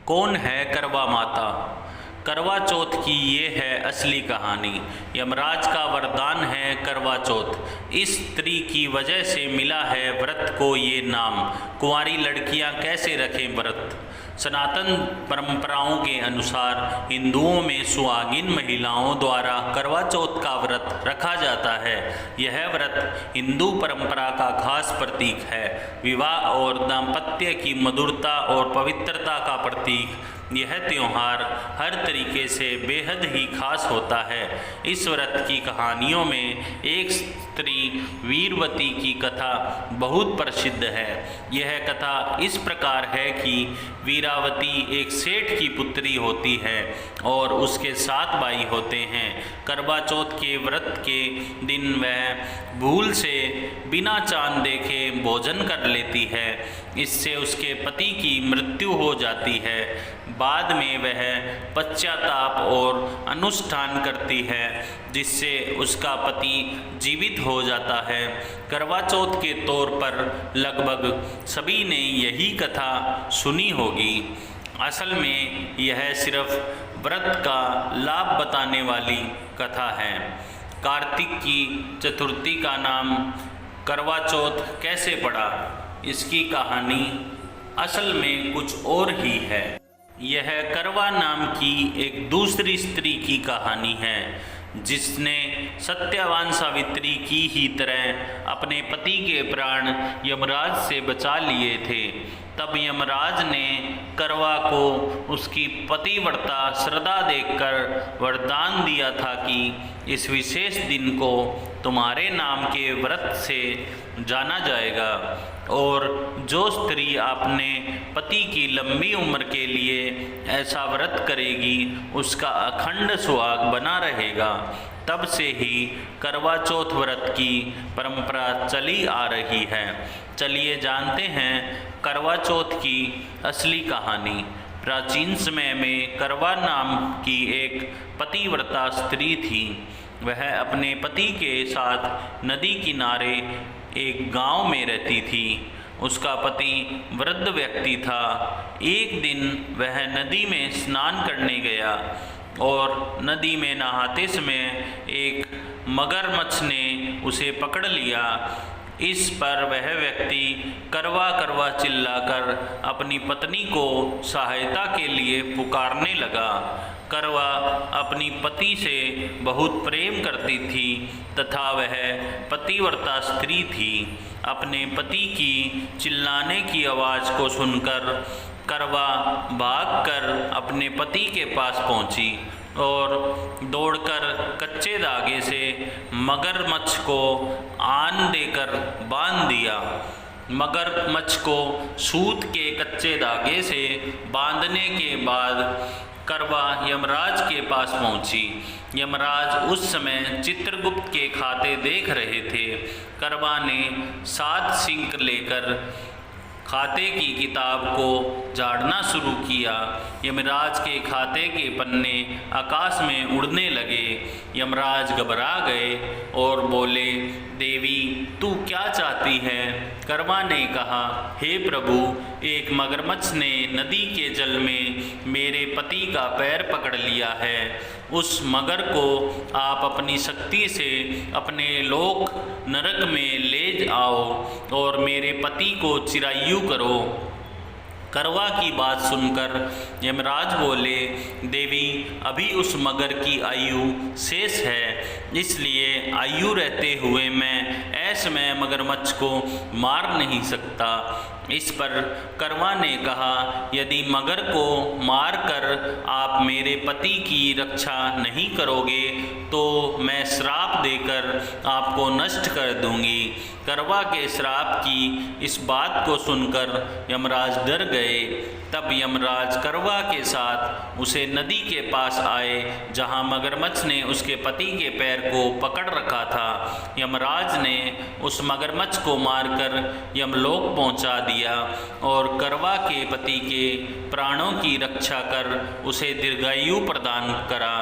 कौन है करवा माता? करवा चौथ की ये है असली कहानी। यमराज का वरदान है करवा चौथ। इस स्त्री की वजह से मिला है व्रत को ये नाम। कुंवारी लड़कियां कैसे रखें व्रत? सनातन परंपराओं के अनुसार हिंदुओं में सुहागिन महिलाओं द्वारा करवा चौथ का व्रत रखा जाता है। यह व्रत हिंदू परंपरा का खास प्रतीक है। विवाह और दाम्पत्य की मधुरता और पवित्रता का प्रतीक यह त्यौहार हर तरीके से बेहद ही खास होता है। इस व्रत की कहानियों में एक स्त्री वीरवती की कथा बहुत प्रसिद्ध है। यह कथा इस प्रकार है कि वीरावती एक सेठ की पुत्री होती है और उसके 7 भाई होते हैं। करवा चौथ के व्रत के दिन वह भूल से बिना चांद देखे भोजन कर लेती है। इससे उसके पति की मृत्यु हो जाती है। बाद में वह पश्चाताप और अनुष्ठान करती है जिससे उसका पति जीवित हो जाता है। करवा चौथ के तौर पर लगभग सभी ने यही कथा सुनी होगी। असल में यह सिर्फ व्रत का लाभ बताने वाली कथा है। कार्तिक की चतुर्थी का नाम करवा चौथ कैसे पड़ा? इसकी कहानी असल में कुछ और ही है। यह करवा नाम की एक दूसरी स्त्री की कहानी है जिसने सत्यवान सावित्री की ही तरह अपने पति के प्राण यमराज से बचा लिए थे। तब यमराज ने करवा को उसकी पतिव्रता श्रद्धा देखकर वरदान दिया था कि इस विशेष दिन को तुम्हारे नाम के व्रत से जाना जाएगा और जो स्त्री अपने पति की लंबी उम्र के लिए ऐसा व्रत करेगी उसका अखंड सुहाग बना रहेगा। तब से ही करवा चौथ व्रत की परंपरा चली आ रही है। चलिए जानते हैं करवा चौथ की असली कहानी। प्राचीन समय में करवा नाम की एक पतिव्रता स्त्री थी। वह अपने पति के साथ नदी किनारे एक गांव में रहती थी। उसका पति वृद्ध व्यक्ति था। एक दिन वह नदी में स्नान करने गया और नदी में नहाते समय एक मगरमच्छ ने उसे पकड़ लिया। इस पर वह व्यक्ति करवा करवा चिल्लाकर अपनी पत्नी को सहायता के लिए पुकारने लगा। करवा अपनी पति से बहुत प्रेम करती थी तथा वह पतिव्रता स्त्री थी। अपने पति की चिल्लाने की आवाज़ को सुनकर करवा भागकर अपने पति के पास पहुंची और दौड़कर कच्चे धागे से मगरमच्छ को आन देकर बांध दिया। मगरमच्छ को सूत के कच्चे धागे से बांधने के बाद करवा यमराज के पास पहुंची। यमराज उस समय चित्रगुप्त के खाते देख रहे थे। करवा ने 7 सिंक लेकर खाते की किताब को झाड़ना शुरू किया। यमराज के खाते के पन्ने आकाश में उड़ने लगे। यमराज घबरा गए और बोले, देवी तू क्या चाहती है? करवा ने कहा, हे प्रभु, एक मगरमच्छ ने नदी के जल में मेरे पति का पैर पकड़ लिया है। उस मगर को आप अपनी शक्ति से अपने लोक नरक में ले आओ और मेरे पति को चिरायु करो। करवा की बात सुनकर यमराज बोले, देवी अभी उस मगर की आयु शेष है, इसलिए आयु रहते हुए मैं ऐसे में मगरमच्छ को मार नहीं सकता। इस पर करवा ने कहा, यदि मगर को मारकर आप मेरे पति की रक्षा नहीं करोगे तो मैं श्राप देकर आपको नष्ट कर दूंगी। करवा के श्राप की इस बात को सुनकर यमराज डर गए। तब यमराज करवा के साथ उसे नदी के पास आए जहां मगरमच्छ ने उसके पति के पैर को पकड़ रखा था। यमराज ने उस मगरमच्छ को मारकर यमलोक पहुंचा दिया और करवा के पति के प्राणों की रक्षा कर उसे दीर्घायु प्रदान करा।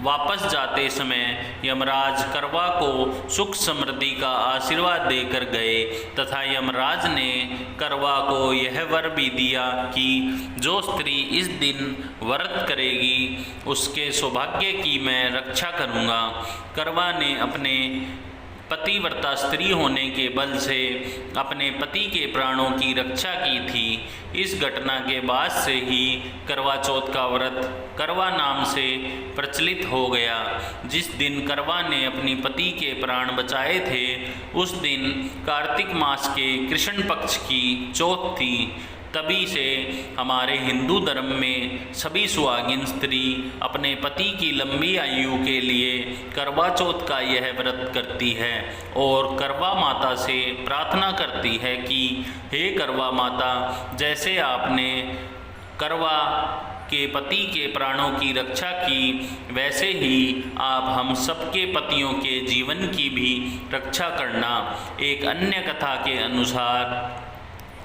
वापस जाते समय यमराज करवा को सुख समृद्धि का आशीर्वाद देकर गए तथा यमराज ने करवा को यह वर भी दिया कि जो स्त्री इस दिन व्रत करेगी उसके सौभाग्य की मैं रक्षा करूँगा। करवा ने अपने पतिव्रता स्त्री होने के बल से अपने पति के प्राणों की रक्षा की थी। इस घटना के बाद से ही करवा चौथ का व्रत करवा नाम से प्रचलित हो गया। जिस दिन करवा ने अपनी पति के प्राण बचाए थे उस दिन कार्तिक मास के कृष्ण पक्ष की चौथ थी। तभी से हमारे हिंदू धर्म में सभी सुहागिन स्त्री अपने पति की लंबी आयु के लिए करवा चौथ का यह व्रत करती है और करवा माता से प्रार्थना करती है कि हे करवा माता, जैसे आपने करवा के पति के प्राणों की रक्षा की वैसे ही आप हम सबके पतियों के जीवन की भी रक्षा करना। एक अन्य कथा के अनुसार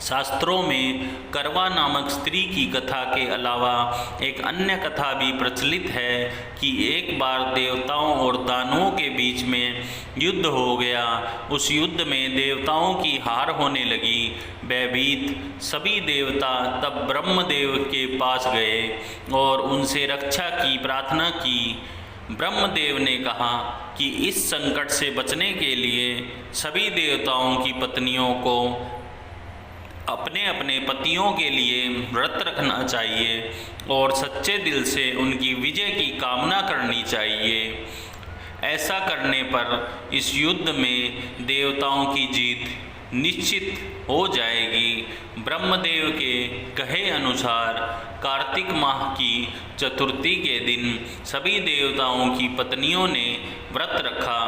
शास्त्रों में करवा नामक स्त्री की कथा के अलावा एक अन्य कथा भी प्रचलित है कि एक बार देवताओं और दानवों के बीच में युद्ध हो गया। उस युद्ध में देवताओं की हार होने लगी। भयभीत सभी देवता तब ब्रह्मदेव के पास गए और उनसे रक्षा की प्रार्थना की। ब्रह्मदेव ने कहा कि इस संकट से बचने के लिए सभी देवताओं की पत्नियों को अपने अपने पतियों के लिए व्रत रखना चाहिए और सच्चे दिल से उनकी विजय की कामना करनी चाहिए। ऐसा करने पर इस युद्ध में देवताओं की जीत निश्चित हो जाएगी। ब्रह्मदेव के कहे अनुसार कार्तिक माह की चतुर्थी के दिन सभी देवताओं की पत्नियों ने व्रत रखा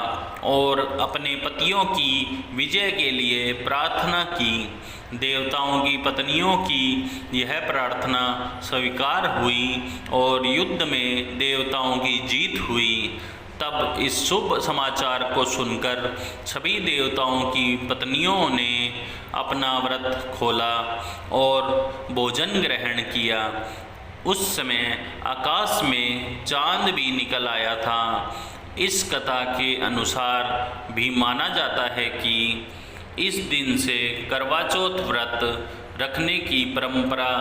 और अपने पतियों की विजय के लिए प्रार्थना की। देवताओं की पत्नियों की यह प्रार्थना स्वीकार हुई और युद्ध में देवताओं की जीत हुई। तब इस शुभ समाचार को सुनकर सभी देवताओं की पत्नियों ने अपना व्रत खोला और भोजन ग्रहण किया। उस समय आकाश में चांद भी निकल आया था। इस कथा के अनुसार भी माना जाता है कि इस दिन से करवा चौथ व्रत रखने की परंपरा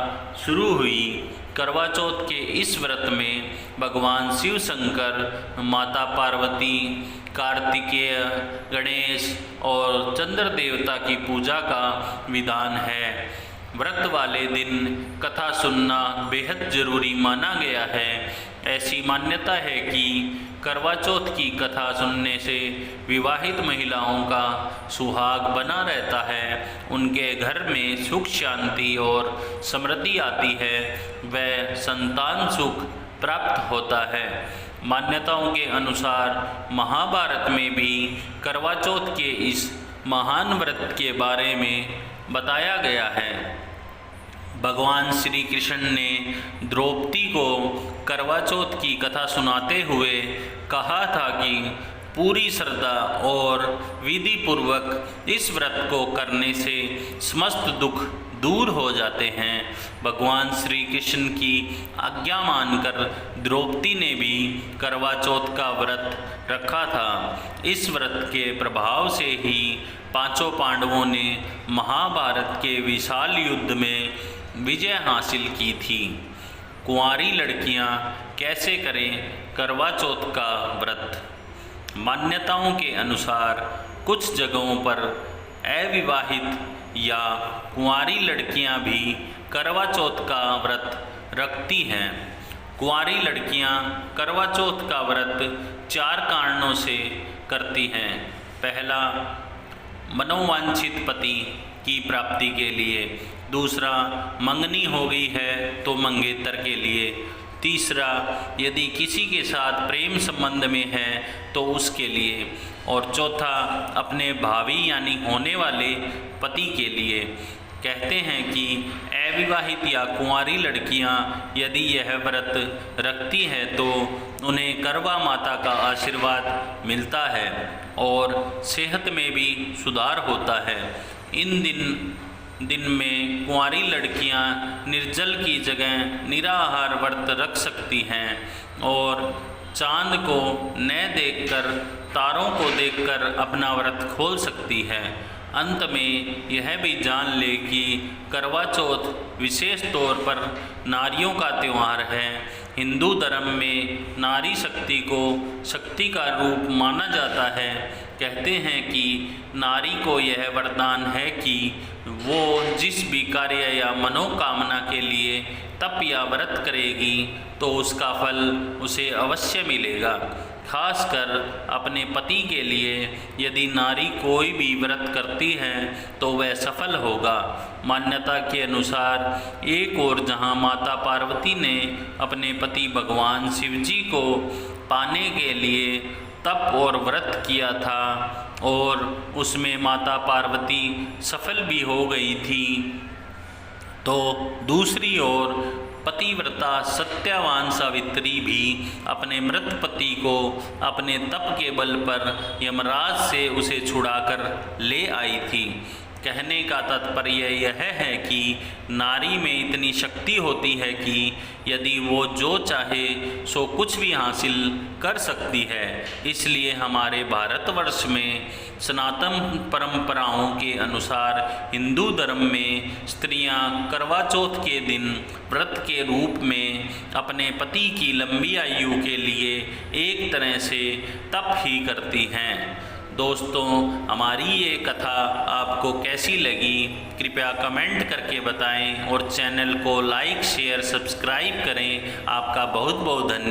शुरू हुई। करवा चौथ के इस व्रत में भगवान शिव शंकर, माता पार्वती, कार्तिकेय, गणेश और चंद्र देवता की पूजा का विधान है। व्रत वाले दिन कथा सुनना बेहद जरूरी माना गया है। ऐसी मान्यता है कि करवा चौथ की कथा सुनने से विवाहित महिलाओं का सुहाग बना रहता है, उनके घर में सुख शांति और समृद्धि आती है, वह संतान सुख प्राप्त होता है। मान्यताओं के अनुसार महाभारत में भी करवा चौथ के इस महान व्रत के बारे में बताया गया है। भगवान श्री कृष्ण ने द्रौपदी को करवा चौथ की कथा सुनाते हुए कहा था कि पूरी श्रद्धा और विधि पूर्वक इस व्रत को करने से समस्त दुख दूर हो जाते हैं। भगवान श्री कृष्ण की आज्ञा मानकर द्रौपदी ने भी करवा चौथ का व्रत रखा था। इस व्रत के प्रभाव से ही पांचों पांडवों ने महाभारत के विशाल युद्ध में विजय हासिल की थी। कुंवारी लड़कियां कैसे करें करवा चौथ का व्रत? मान्यताओं के अनुसार कुछ जगहों पर अविवाहित या कुंवारी लड़कियां भी करवा चौथ का व्रत रखती हैं। कुंवारी लड़कियां करवा चौथ का व्रत 4 कारणों से करती हैं। पहला, मनोवांछित पति की प्राप्ति के लिए। दूसरा, मंगनी हो गई है तो मंगेतर के लिए। तीसरा, यदि किसी के साथ प्रेम संबंध में है तो उसके लिए। और चौथा, अपने भावी यानी होने वाले पति के लिए। कहते हैं कि अविवाहित या कुंवारी लड़कियां यदि यह व्रत रखती हैं तो उन्हें करवा माता का आशीर्वाद मिलता है और सेहत में भी सुधार होता है। इन दिन में कुंवारी लड़कियां निर्जल की जगह निराहार व्रत रख सकती हैं और चांद को न देखकर तारों को देखकर अपना व्रत खोल सकती है। अंत में यह भी जान ले कि करवा चौथ विशेष तौर पर नारियों का त्यौहार है। हिंदू धर्म में नारी शक्ति को शक्ति का रूप माना जाता है। कहते हैं कि नारी को यह वरदान है कि वो जिस भी कार्य या मनोकामना के लिए तप या व्रत करेगी तो उसका फल उसे अवश्य मिलेगा। खासकर अपने पति के लिए यदि नारी कोई भी व्रत करती है तो वह सफल होगा। मान्यता के अनुसार एक और जहां माता पार्वती ने अपने पति भगवान शिव जी को पाने के लिए तप और व्रत किया था और उसमें माता पार्वती सफल भी हो गई थी, तो दूसरी ओर पतिव्रता सत्यवान सावित्री भी अपने मृत पति को अपने तप के बल पर यमराज से उसे छुड़ाकर ले आई थी। कहने का तात्पर्य यह है कि नारी में इतनी शक्ति होती है कि यदि वो जो चाहे सो कुछ भी हासिल कर सकती है। इसलिए हमारे भारतवर्ष में सनातन परंपराओं के अनुसार हिंदू धर्म में स्त्रियां करवा चौथ के दिन व्रत के रूप में अपने पति की लंबी आयु के लिए एक तरह से तप ही करती हैं। दोस्तों, हमारी ये कथा आपको कैसी लगी कृपया कमेंट करके बताएं और चैनल को लाइक शेयर सब्सक्राइब करें। आपका बहुत बहुत धन्यवाद।